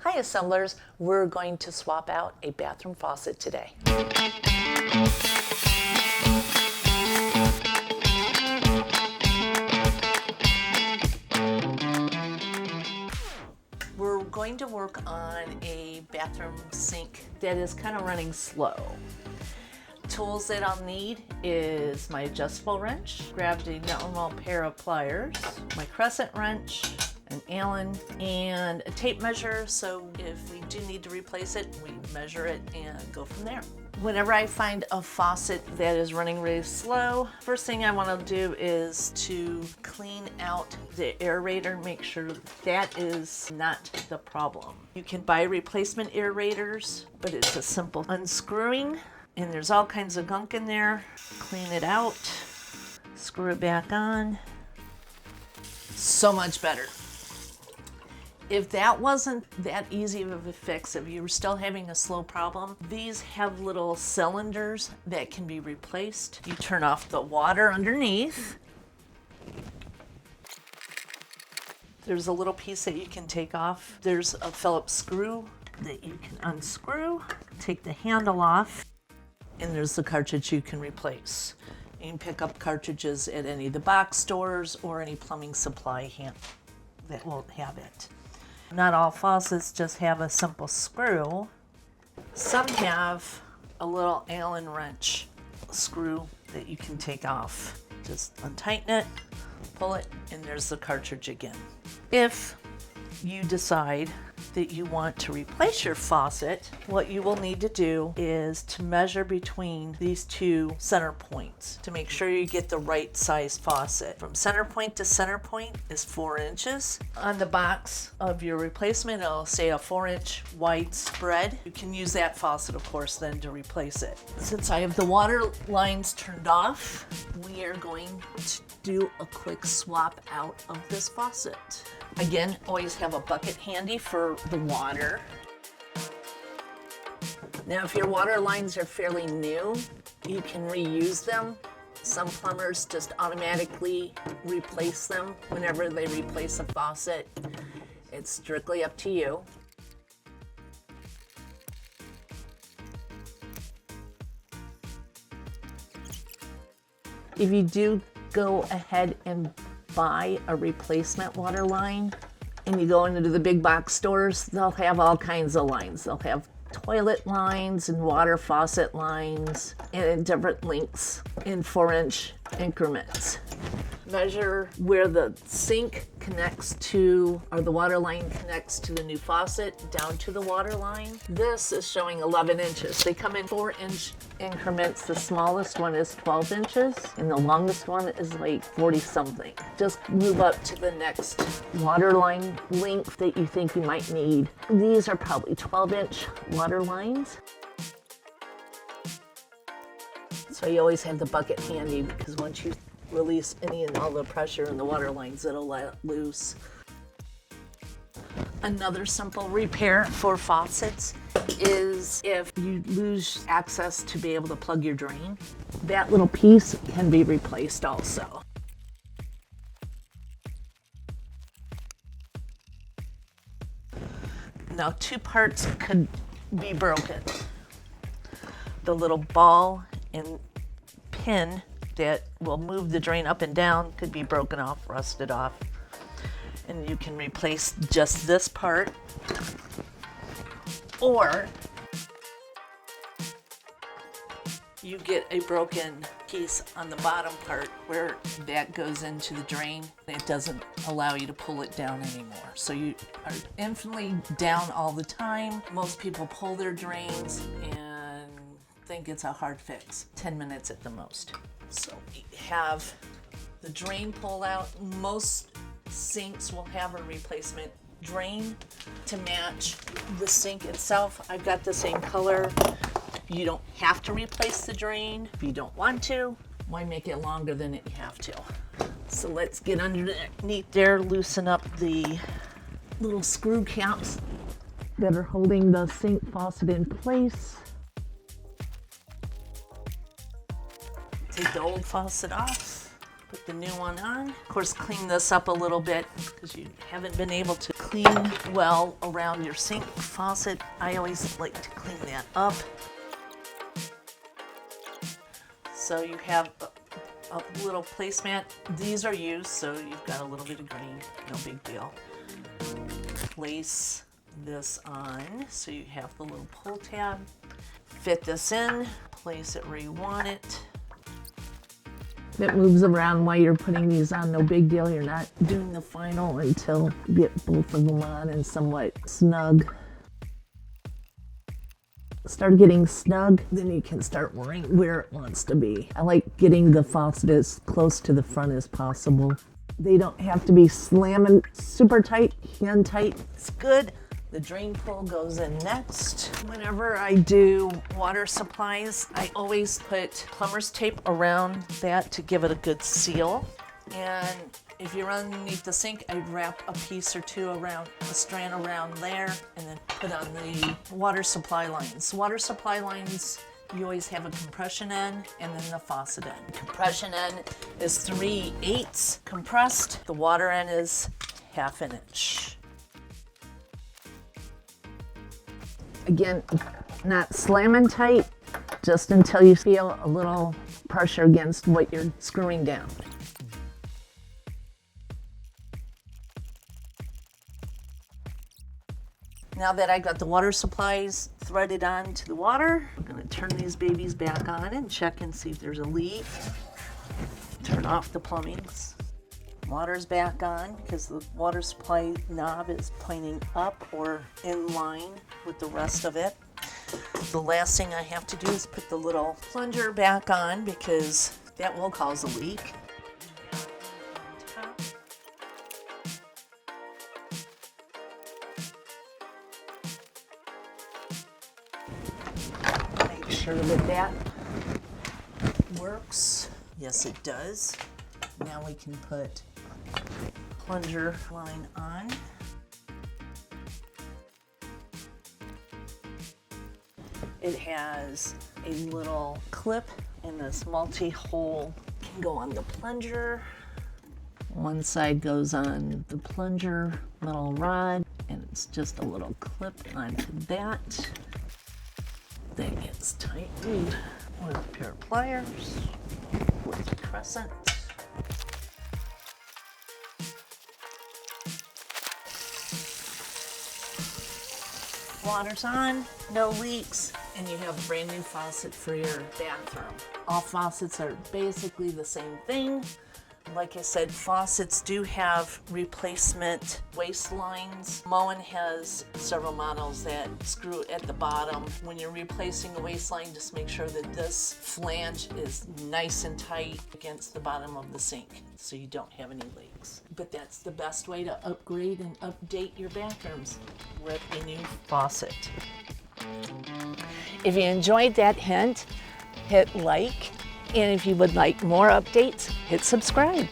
Hi assemblers, we're going to swap out a bathroom faucet today. We're going to work on a bathroom sink that is kind of running slow. Tools that I'll need is my adjustable wrench, grab a normal pair of pliers, my Crescent wrench, an Allen, and a tape measure, so if we do need to replace it, we measure it and go from there. Whenever I find a faucet that is running really slow, first thing I want to do is to clean out the aerator, make sure that is not the problem. You can buy replacement aerators, but it's a simple unscrewing, and there's all kinds of gunk in there. Clean it out, screw it back on. So much better. If that wasn't that easy of a fix, if you were still having a slow problem, these have little cylinders that can be replaced. You turn off the water underneath. There's a little piece that you can take off. There's a Phillips screw that you can unscrew, take the handle off, and there's the cartridge you can replace. You can pick up cartridges at any of the box stores or any plumbing supply that will have it. Not all faucets just have a simple screw. Some have a little Allen wrench screw that you can take off. Just untighten it, pull it, and there's the cartridge again. If you decide that you want to replace your faucet, what you will need to do is to measure between these two center points to make sure you get the right size faucet. From center point to center point is 4 inches. On the box of your replacement, it'll say a 4-inch wide spread. You can use that faucet, of course, then to replace it. Since I have the water lines turned off, we are going to do a quick swap out of this faucet. Again, always have a bucket handy for the water. Now, if your water lines are fairly new, you can reuse them. Some plumbers just automatically replace them whenever they replace a faucet. It's strictly up to you. If you do go ahead and buy a replacement water line and you go into the big box stores, they'll have all kinds of lines. They'll have toilet lines and water faucet lines and different lengths in 4-inch increments. Measure where the sink connects to, or the water line connects to the new faucet down to the water line. This is showing 11 inches. They come in 4-inch increments. The smallest one is 12 inches and the longest one is like 40 something. Just move up to the next water line length that you think you might need. These are probably 12-inch water lines. So you always have the bucket handy because once you release any and all the pressure in the water lines, it'll let loose. Another simple repair for faucets is if you lose access to be able to plug your drain, that little piece can be replaced also. Now, 2 parts could be broken. The little ball and pin that will move the drain up and down could be broken off, rusted off. And you can replace just this part, or you get a broken piece on the bottom part where that goes into the drain. It doesn't allow you to pull it down anymore. So you are infinitely down all the time. Most people pull their drains and think it's a hard fix. 10 minutes at the most. So we have the drain pull out. Most sinks will have a replacement drain to match the sink itself. I've got the same color. You don't have to replace the drain. If you don't want to, why make it longer than you have to? So let's get underneath there, loosen up the little screw caps that are holding the sink faucet in place. Take the old faucet off. Put the new one on. Of course, clean this up a little bit because you haven't been able to clean well around your sink faucet. I always like to clean that up. So you have a little placemat. These are used, so you've got a little bit of green, no big deal. Place this on so you have the little pull tab. Fit this in, place it where you want it. It moves around while you're putting these on, no big deal. You're not doing the final until you get both of them on and somewhat snug. Start getting snug, then you can start worrying where it wants to be. I like getting the faucet as close to the front as possible. They don't have to be slamming super tight, hand tight. It's good. The drain pull goes in next. Whenever I do water supplies, I always put plumber's tape around that to give it a good seal. And if you're underneath the sink, I'd wrap a piece or two around, a strand around there, and then put on the water supply lines. Water supply lines, you always have a compression end and then the faucet end. Compression end is 3/8 compressed. The water end is 1/2 inch. Again, not slamming tight, just until you feel a little pressure against what you're screwing down. Now that I got the water supplies threaded on to the water, I'm gonna turn these babies back on and check and see if there's a leak. Turn off the plumbings. Water's back on because the water supply knob is pointing up or in line with the rest of it. The last thing I have to do is put the little plunger back on because that will cause a leak. Make sure that works. Yes, it does. Now we can put plunger line on. It has a little clip and this multi-hole can go on the plunger. One side goes on the plunger metal rod and it's just a little clip onto that. That gets tightened with a pair of pliers with a Crescent. Water's on, no leaks, and you have a brand new faucet for your bathroom. All faucets are basically the same thing. Like I said, faucets do have replacement waste lines. Moen has several models that screw at the bottom. When you're replacing a waste line, just make sure that this flange is nice and tight against the bottom of the sink so you don't have any leaks. But that's the best way to upgrade and update your bathrooms with a new faucet. If you enjoyed that hint, hit like. And if you would like more updates, hit subscribe.